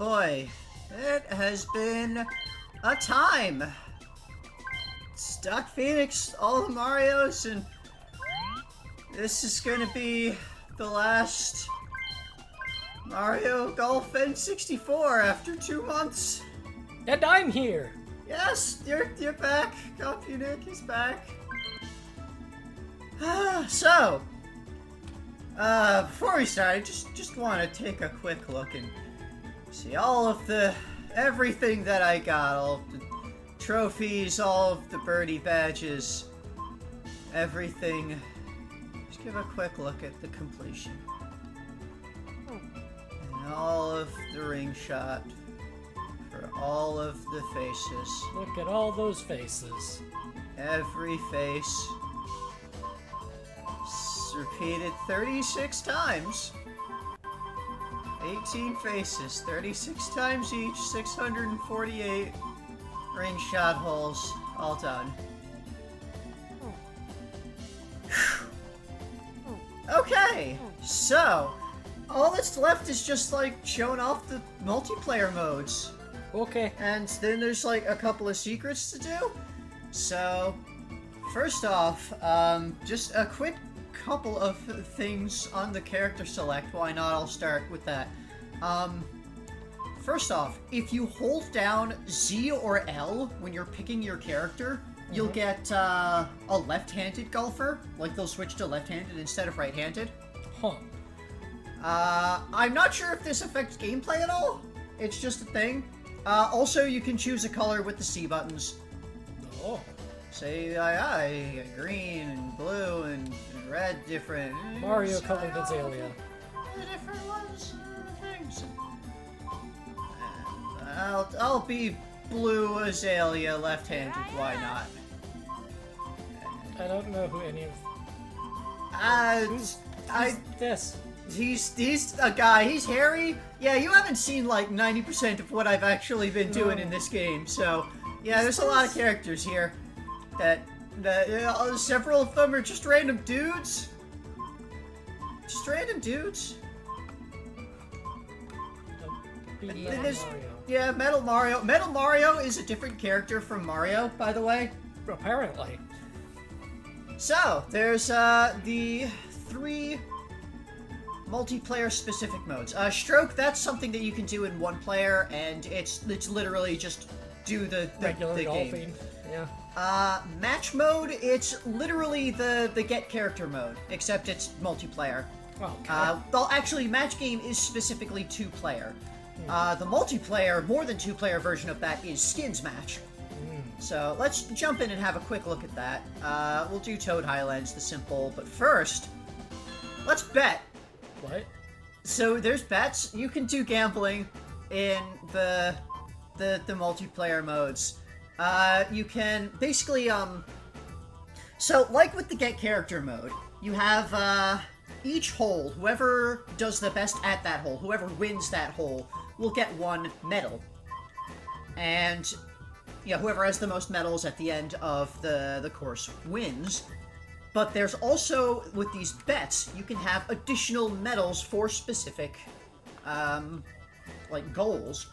boy, it has been a time. Stock Phoenix, all the Marios, and this is gonna be the last Mario Golf N64 after 2 months. And I'm here. Yes, you're back. Nick is back. So, before we start, I just want to take a quick look and see all of everything that I got, all of the trophies, all of the birdie badges, everything. Just give a quick look at the completion. And all of the ring shot for all of the faces. Look at all those faces. Every face. Repeated 36 times. 18 faces, 36 times each, 648 ring shot holes, all done. Okay, so all that's left is just like showing off the multiplayer modes. Okay. And then there's like a couple of secrets to do. So, first off, just a quick couple of things on the character select. Why not? I'll start with that. First off, if you hold down Z or L when you're picking your character, you'll get a left-handed golfer. Like, they'll switch to left-handed instead of right-handed. Huh. I'm not sure if this affects gameplay at all. It's just a thing. Also, you can choose a color with the C buttons. Oh. Say, green and blue and red, different. Mario colored Azalea. The different ones, things. I'll be blue Azalea, left-handed. Why not? I don't know who any of. Who's this? He's a guy. He's hairy. Yeah, you haven't seen like 90% of what I've actually been doing in this game. So yeah, there's a lot of characters here. That several of them are just random dudes. Just random dudes. Mario. Yeah, Metal Mario. Metal Mario is a different character from Mario, by the way. Apparently. So, there's the 3 multiplayer specific modes. Stroke, that's something that you can do in one player, and it's literally just do the regular golfing. Game. Yeah. Match mode, it's literally the get character mode, except it's multiplayer. Oh, okay. Well, actually, match game is specifically 2-player. The multiplayer, more than 2-player version of that is skins match. So let's jump in and have a quick look at that. We'll do Toad Highlands, the simple, but first, let's bet. What? So there's bets. You can do gambling in the multiplayer modes. You can basically, so like with the get character mode, you have, each hole, whoever does the best at that hole, whoever wins that hole, will get 1 medal. And, yeah, whoever has the most medals at the end of the course wins. But there's also, with these bets, you can have additional medals for specific, like, goals.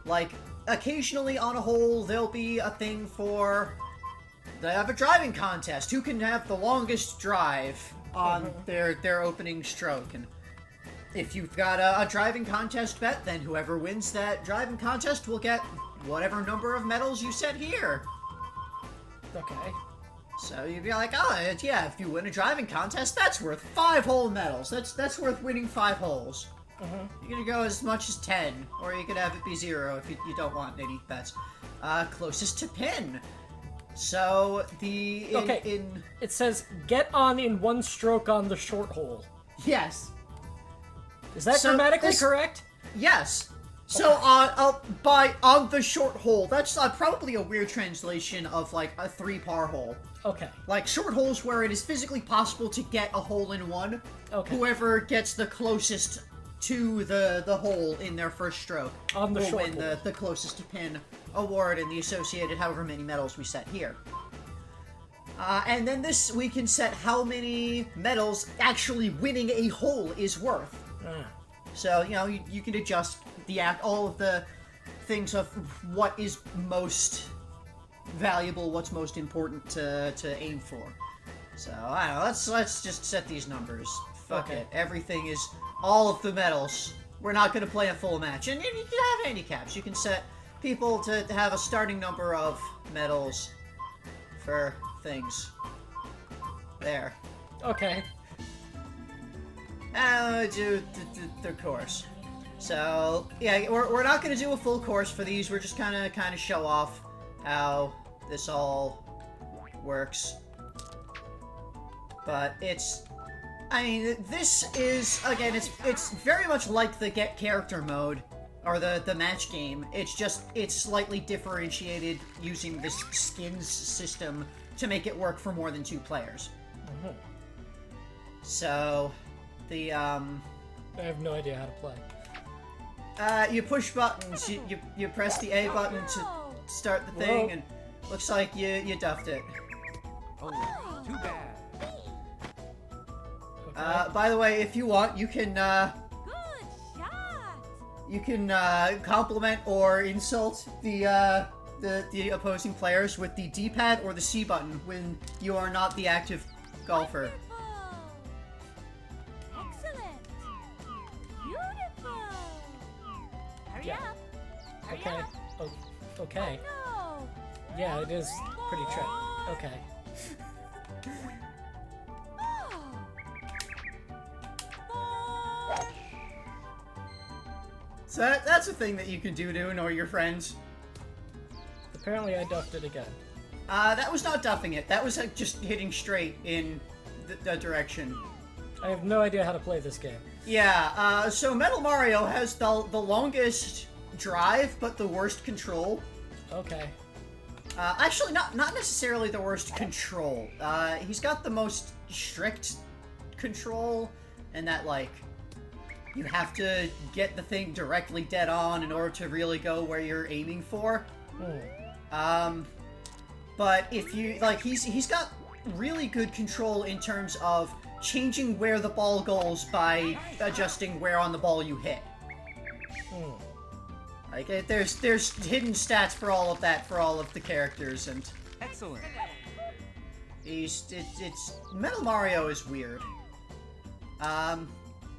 Like, occasionally on a hole, there'll be a thing for... They have a driving contest. Who can have the longest drive on their opening stroke? And if you've got a driving contest bet, then whoever wins that driving contest will get whatever number of medals you set here. Okay. So you'd be like, oh, yeah, if you win a driving contest, that's worth 5 whole medals. That's worth winning 5 holes. You can go as much as 10, or you could have it be 0 if you don't want any bets. Closest to pin. So It says get on in 1 stroke on the short hole. Yes. Is that grammatically correct? Yes. So on the short hole, that's probably a weird translation of like a 3-par hole. Okay. Like short holes where it is physically possible to get a hole in one. Okay. Whoever gets the closest to the hole in their first stroke on the will short win hole. the closest to pin award and the associated however many medals we set here. And then we can set how many medals actually winning a hole is worth. So, you know, you can adjust all of the things of what is most valuable, what's most important to aim for. So I don't know. Let's just set these numbers. Fuck it. Everything is all of the medals. We're not going to play a full match, and you can have handicaps. You can set people to have a starting number of medals for things. There. Okay. Do the course. So yeah, we're not going to do a full course for these. We're just kind of show off how this all works. But I mean, this is, again, it's very much like the get character mode, or the match game. It's slightly differentiated using this skins system to make it work for more than 2 players. Mm-hmm. So, I have no idea how to play. You push buttons. You press the A button to start the thing, and looks like you duffed it. Oh, too bad. By the way, if you want, you can compliment or insult the opposing players with the D-pad or the C button when you are not the active golfer. Excellent. Beautiful. Hurry Yeah. up. Hurry Okay. up. Oh, okay. No. Yeah, it is pretty tricky. Okay. So that's a thing that you can do to annoy your friends. Apparently I duffed it again. That was not duffing it. That was just hitting straight in the direction. I have no idea how to play this game. Yeah, so Metal Mario has the longest drive, but the worst control. Okay. Actually, not necessarily the worst control. He's got the most strict control, and that, like, you have to get the thing directly dead on in order to really go where you're aiming for. But if you, like, he's got really good control in terms of changing where the ball goes by adjusting where on the ball you hit. Like, there's hidden stats for all of that, for all of the characters, and Excellent. it's Metal Mario is weird.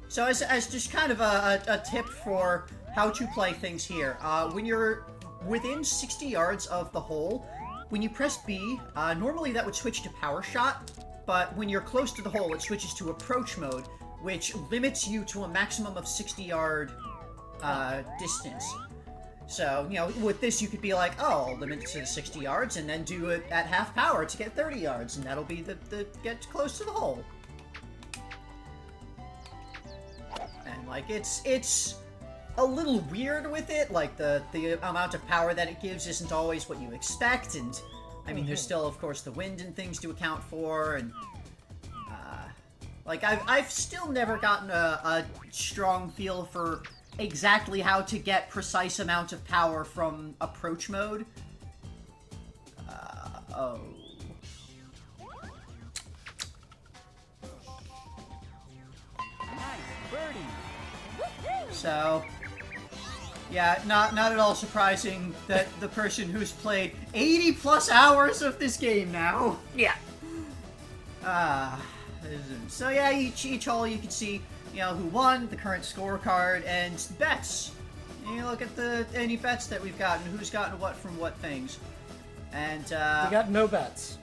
So as just kind of a tip for how to play things here, when you're within 60 yards of the hole, when you press B, normally that would switch to power shot, but when you're close to the hole, it switches to approach mode, which limits you to a maximum of 60-yard distance. So, you know, with this you could be like, oh, I'll limit it to 60 yards and then do it at half power to get 30 yards, and that'll be the get close to the hole. And, like, it's a little weird with it, like, the amount of power that it gives isn't always what you expect, and, I mean, there's still, of course, the wind and things to account for, and, like, I've still never gotten a strong feel for exactly how to get precise amount of power from approach mode. Oh. Nice birdie. So, yeah, not at all surprising that the person who's played 80 plus hours of this game now. Yeah. So yeah, each hole you can see, you know, who won, the current scorecard, and bets. You look at any bets that we've gotten, who's gotten what from what things. And, We got no bets.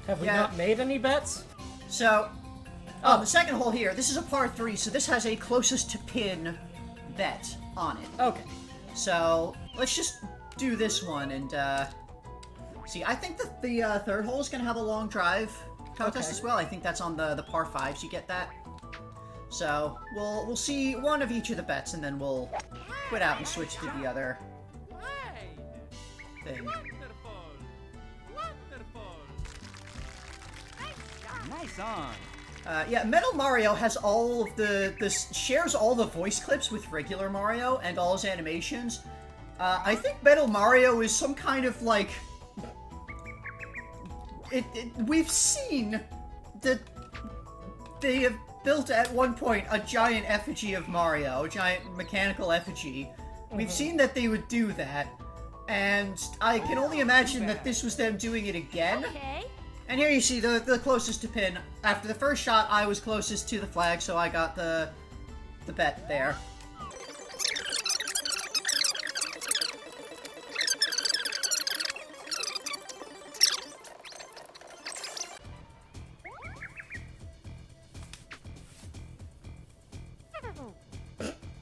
Have we Yeah. not made any bets? So, the second hole here, this is a par 3, so this has a closest to pin bet on it. Okay. So, let's just do this one, and, see, I think that the third hole is going to have a long drive contest Okay. as well. I think that's on the par 5s, you get that? So, we'll see one of each of the bets, and then we'll quit out and switch to the other thing. Nice on. Yeah, Metal Mario has all of shares all the voice clips with regular Mario and all his animations. I think Metal Mario is some kind of, like... we've seen that they have built at one point a giant effigy of Mario, a giant mechanical effigy. We've seen that they would do that, and I can only imagine that this was them doing it again. Okay. And here you see the closest to pin. After the first shot, I was closest to the flag, so I got the bet there.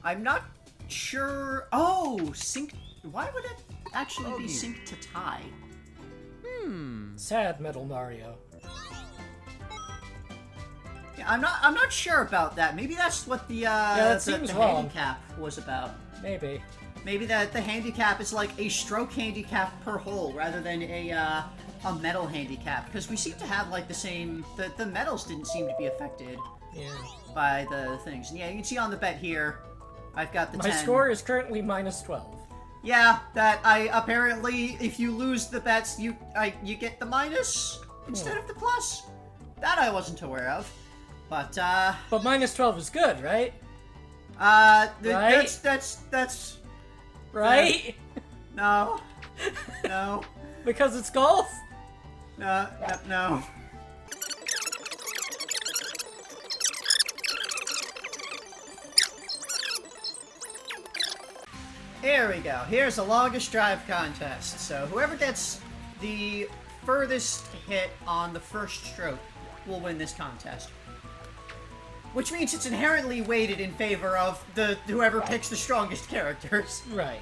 I'm not sure. Oh, sync. Why would it actually be sync to tie? Sad Metal Mario. Yeah, I'm not sure about that. Maybe that's what the that seems wrong. handicap was about. Maybe. Maybe that the handicap is like a stroke handicap per hole rather than a metal handicap, because we seem to have like the same. The metals didn't seem to be affected by the things. And yeah, you can see on the bet here, I've got the 10. My score is currently -12. Yeah, that I apparently, if you lose the bets, you get the minus instead of the plus. That I wasn't aware of, but -12 is good, right? right? That's right. No, no, Because it's golf. no. Here we go. Here's the longest drive contest. So whoever gets the furthest hit on the first stroke will win this contest. Which means it's inherently weighted in favor of whoever picks the strongest characters. Right.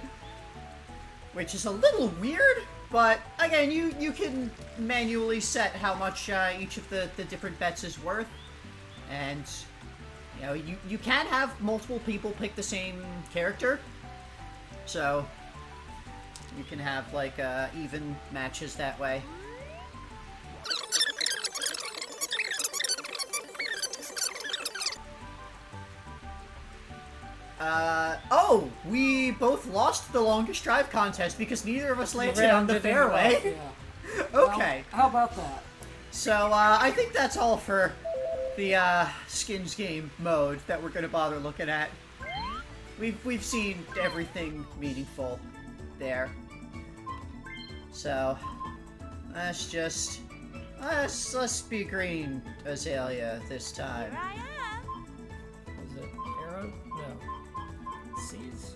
Which is a little weird, but again, you can manually set how much each of the different bets is worth. And, you know, you can have multiple people pick the same character. So, you can have, like, even matches that way. Oh! We both lost the longest drive contest because neither of us landed on the fairway. Yeah. Okay. Well, how about that? So, I think that's all for the, skins game mode that we're gonna bother looking at. We've seen everything meaningful there. So, let's be green, Azalea, this time. Here I am. Was it arrow? No. C's?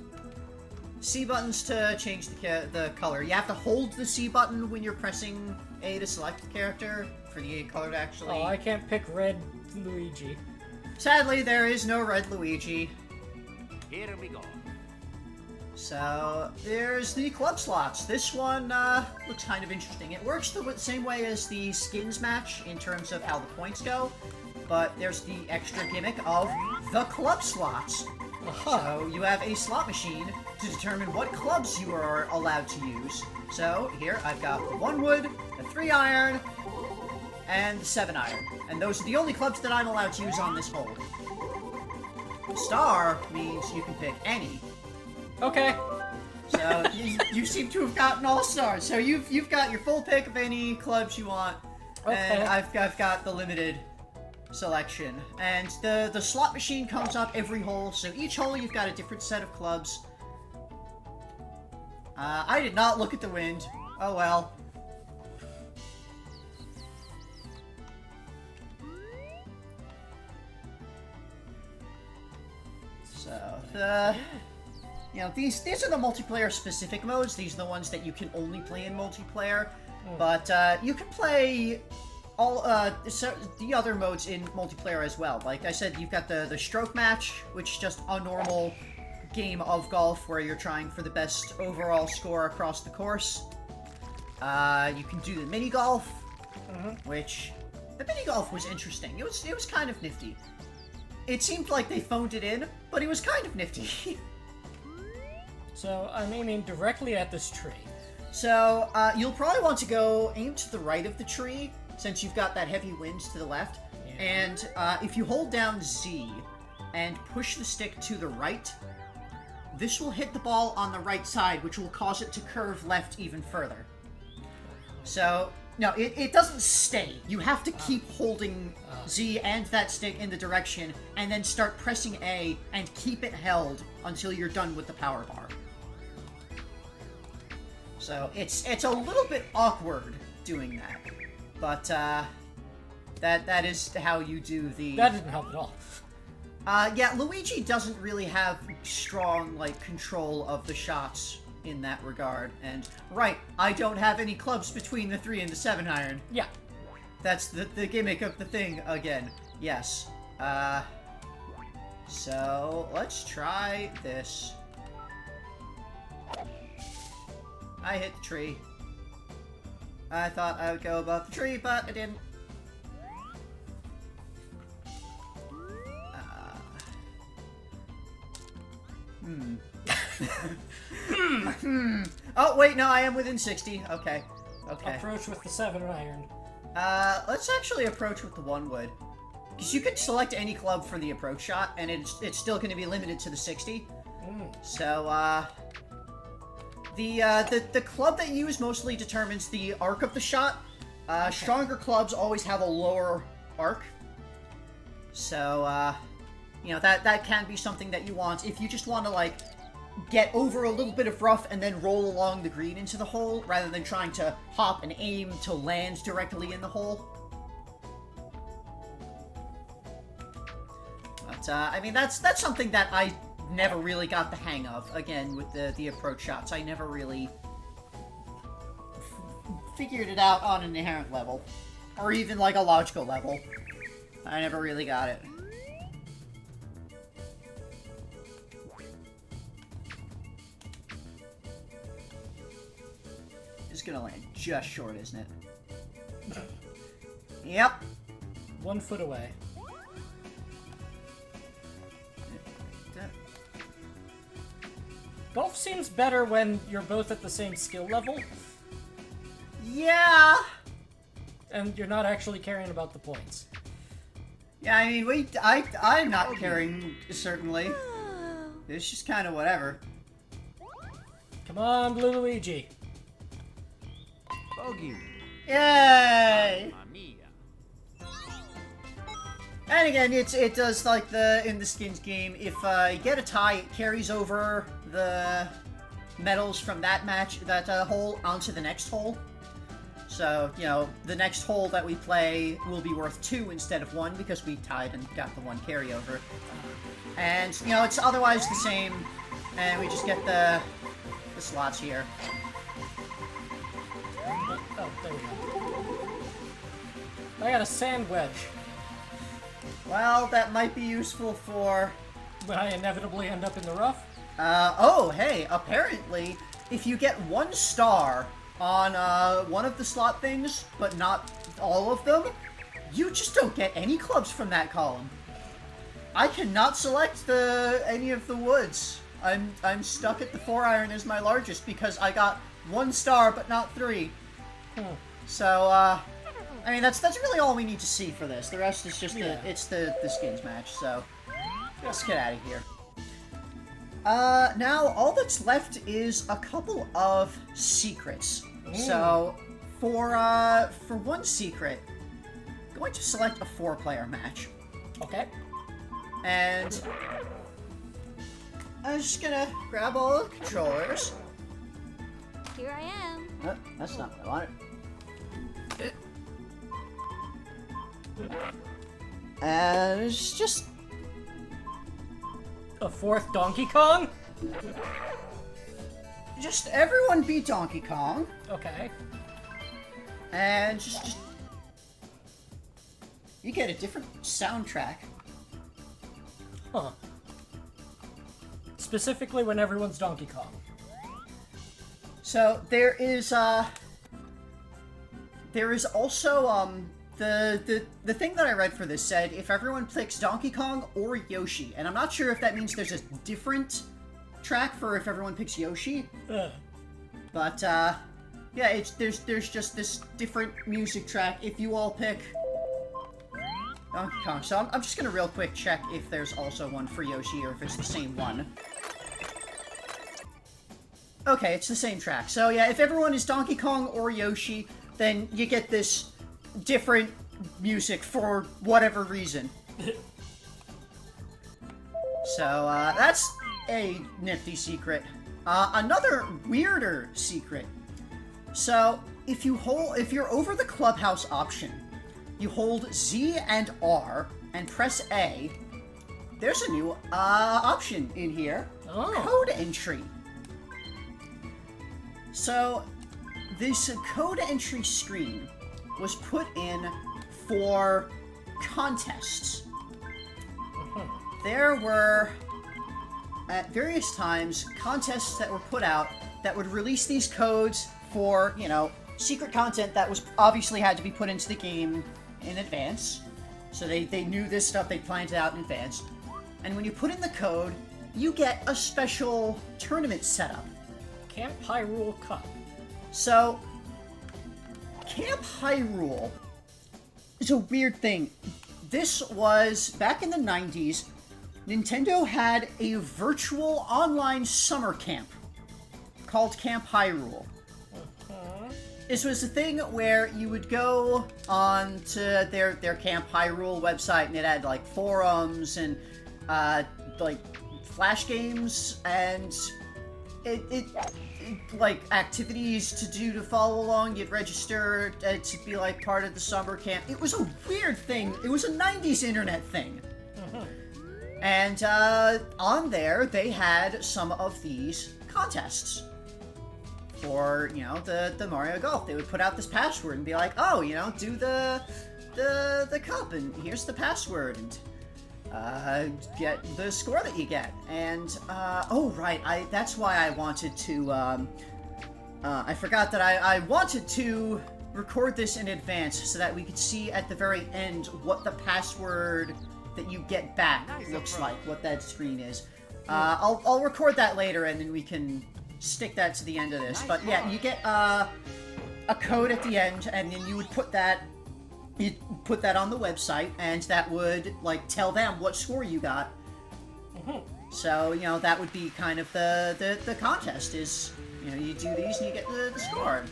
C buttons to change the color. You have to hold the C button when you're pressing A to select the character for the color to actually... Oh, I can't pick red Luigi. Sadly, there is no red Luigi. Here we go. So, there's the club slots. This one looks kind of interesting. It works the same way as the skins match in terms of how the points go, but there's the extra gimmick of the club slots. So, you have a slot machine to determine what clubs you are allowed to use. So, here I've got the 1 wood, the 3 iron, and the 7 iron. And those are the only clubs that I'm allowed to use on this hole. Star means you can pick any. Okay. So you seem to have gotten all stars. So you've got your full pick of any clubs you want, and I've got the limited selection. And the slot machine comes up every hole. So each hole you've got a different set of clubs. I did not look at the wind. Oh well. So you know, these are the multiplayer specific modes. These are the ones that you can only play in multiplayer. But you can play all the other modes in multiplayer as well. Like I said, you've got the stroke match, which is just a normal game of golf where you're trying for the best overall score across the course. You can do the mini golf, which the mini golf was interesting. It was kind of nifty. It seemed like they phoned it in, but it was kind of nifty. So I'm aiming directly at this tree. So you'll probably want to go aim to the right of the tree, since you've got that heavy wind to the left. Yeah. And if you hold down Z and push the stick to the right, this will hit the ball on the right side, which will cause it to curve left even further. So No, it doesn't stay. You have to keep holding Z and that stick in the direction, and then start pressing A and keep it held until you're done with the power bar. So it's a little bit awkward doing that, but that is how you do the. That didn't help at all. Yeah, Luigi doesn't really have strong like control of the shots in that regard, and right, I don't have any clubs between the 3 and the 7 iron. Yeah. That's the gimmick of the thing again. Yes. So let's try this. I hit the tree. I thought I would go above the tree, but I didn't. Oh, wait, no, I am within 60. Okay. Okay. Approach with the 7 iron. Let's actually approach with the 1 wood. Because you could select any club for the approach shot, and it's still going to be limited to the 60. So, the club that you use mostly determines the arc of the shot. Stronger clubs always have a lower arc. So, you know, that can be something that you want. If you just want to, like, get over a little bit of rough and then roll along the green into the hole, rather than trying to hop and aim to land directly in the hole. But, I mean, that's something that I never really got the hang of. Again, with the approach shots, I never really figured it out on an inherent level. Or even, like, a logical level. I never really got it. It's gonna land just short, isn't it? Yep. 1 foot away. Golf seems better when you're both at the same skill level. Yeah! And you're not actually caring about the points. Yeah, I mean, I'm not caring, certainly. It's just kind of whatever. Come on, Blue Luigi. Bogey. Yay! Mamma mia. And again, it does like in the skins game. If you get a tie, it carries over the medals from that match, that hole, onto the next hole. So, you know, the next hole that we play will be worth 2 instead of 1 because we tied and got the 1 carryover. And, you know, it's otherwise the same, and we just get the slots here. Oh, there we go. I got a sand wedge. Well, that might be useful for... When I inevitably end up in the rough? Oh, hey, apparently, if you get 1 star on, one of the slot things, but not all of them, you just don't get any clubs from that column. I cannot select any of the woods. I'm stuck at the 4 iron as my largest because I got 1 star, but not 3. So, I mean, that's really all we need to see for this. The rest is just the skins match, so let's get out of here. Now, all that's left is a couple of secrets. So, for 1 secret, I'm going to select a 4-player match. Okay. And I'm just gonna grab all the controllers. Here I am. Oh, that's not what I wanted. And it's just... A 4th Donkey Kong? Just everyone be Donkey Kong. Okay. And just... You get a different soundtrack. Huh. Specifically when everyone's Donkey Kong. So, there is also, the thing that I read for this said if everyone picks Donkey Kong or Yoshi, and I'm not sure if that means there's a different track for if everyone picks Yoshi, but, yeah, there's just this different music track if you all pick Donkey Kong. So I'm just gonna real quick check if there's also one for Yoshi or if it's the same one. Okay, it's the same track. So yeah, if everyone is Donkey Kong or Yoshi, then you get this different music for whatever reason. So, that's a nifty secret. Another weirder secret. So, if you're over the clubhouse option, you hold Z and R and press A, there's a new option in here. Oh. Code entry. So, this code entry screen was put in for contests. There were, at various times, contests that were put out that would release these codes for, you know, secret content that was obviously had to be put into the game in advance. So they knew this stuff, they planned it out in advance. And when you put in the code, you get a special tournament setup. Camp Hyrule Cup. So, Camp Hyrule is a weird thing. This was, back in the 90s, Nintendo had a virtual online summer camp called Camp Hyrule. This was a thing where you would go on to their Camp Hyrule website, and it had, like, forums and, like, flash games, and it like, activities to do to follow along. You'd register to be, like, part of the summer camp. It was a weird thing. It was a 90s internet thing. And, on there, they had some of these contests. For, you know, the Mario Golf. They would put out this password and be like, oh, you know, do the cup, and here's the password, and get the score that you get. And oh right, that's why I wanted to I forgot that I wanted to record this in advance so that we could see at the very end what the password that you get back looks like, what that screen is. I'll record that later, and then we can stick that to the end of this. But yeah, you get a code at the end, and then you would put that on the website, and that would, like, tell them what score you got. So, you know, that would be kind of the contest is, you know, you do these and you get the score.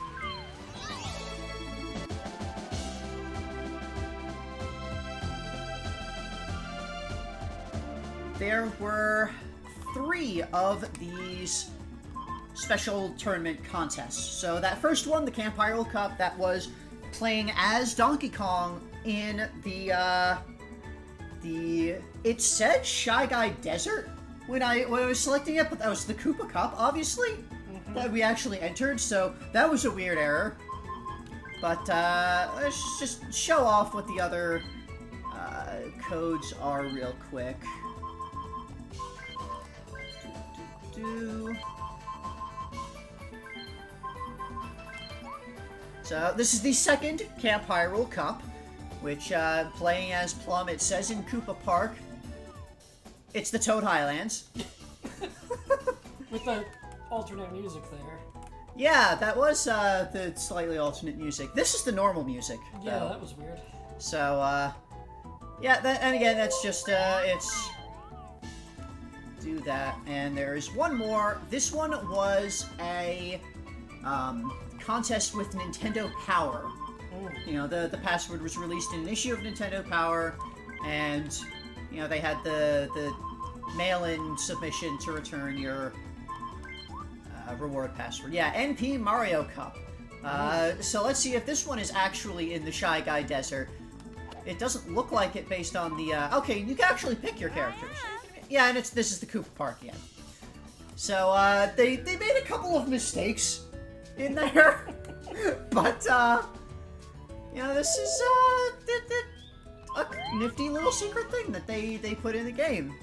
There were 3 of these special tournament contests. So that first one, the Camp Hyrule Cup, that was playing as Donkey Kong in it said Shy Guy Desert when I was selecting it, but that was the Koopa Cup, obviously, that we actually entered, so that was a weird error. But let's just show off what the other codes are real quick. So, this is the second Camp Hyrule Cup, which, playing as Plum, it says in Koopa Park, it's the Toad Highlands. With the alternate music there. Yeah, that was, the slightly alternate music. This is the normal music, Yeah, though. that was weird. So, yeah, and again, that's just, it's... do that, and there's one more. This one was a, contest with Nintendo Power. You know, the password was released in an issue of Nintendo Power, and, you know, they had the mail-in submission to return your reward password. Yeah, NP Mario Cup. So let's see if this one is actually in the Shy Guy Desert. It doesn't look like it based on the, okay, you can actually pick your characters. Yeah, and this is the Koopa Park, yeah. So, they made a couple of mistakes in there, but, you know, this is, a nifty little secret thing that they put in the game.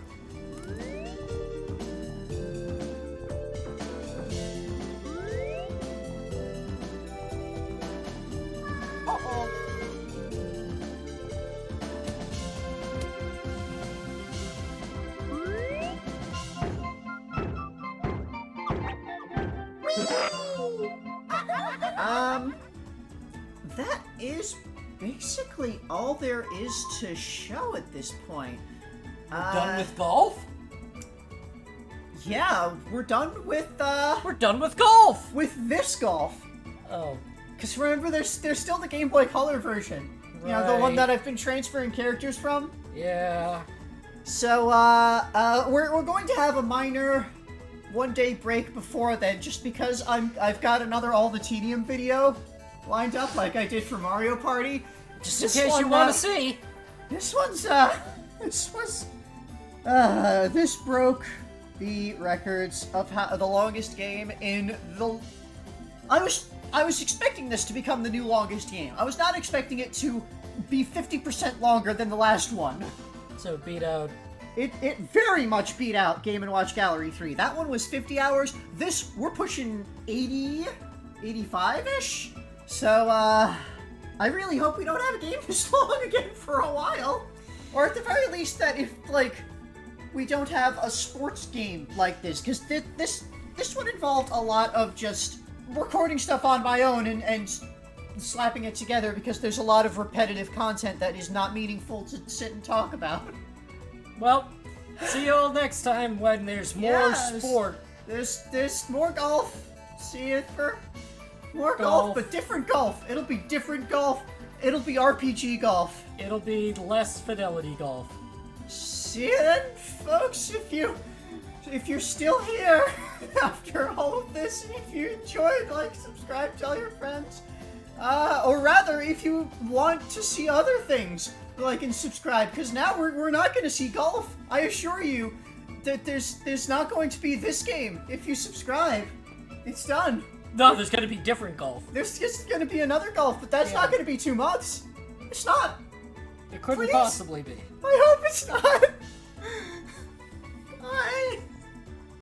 Uh-oh. That is basically all there is to show at this point. We're done with golf? Yeah, we're done with, We're done with golf! with this golf. Oh, Because remember, there's still the Game Boy Color version. You know, the one that I've been transferring characters from. Yeah. So, we're going to have a minor one-day break before then, just because I've got another All the Tedium video lined up, like I did for Mario Party. Just in case you want to see. This broke the records of the longest game in the... I was expecting this to become the new longest game. I was not expecting it to be 50% longer than the last one. So beat out... It very much beat out Game & Watch Gallery 3. That one was 50 hours. This, we're pushing 80, 85-ish? So, I really hope we don't have a game this long again for a while. Or at the very least that if, like, we don't have a sports game like this. Because this one involved a lot of just recording stuff on my own and slapping it together because there's a lot of repetitive content that is not meaningful to sit and talk about. Well, see you all next time when there's more sport. There's more golf. See you for more golf, but different golf. It'll be different golf. It'll be RPG golf. It'll be less fidelity golf. See you then, folks. If you're still here after all of this, and if you enjoyed, like, subscribe, tell your friends. Or rather, if you want to see other things, like and subscribe, because now we're not going to see golf. I assure you that there's not going to be this game. If you subscribe, it's done. No, there's going to be different golf. There's just going to be another golf, but that's not going to be 2 months. It's not. It couldn't Please. possibly be. I hope it's not. Bye.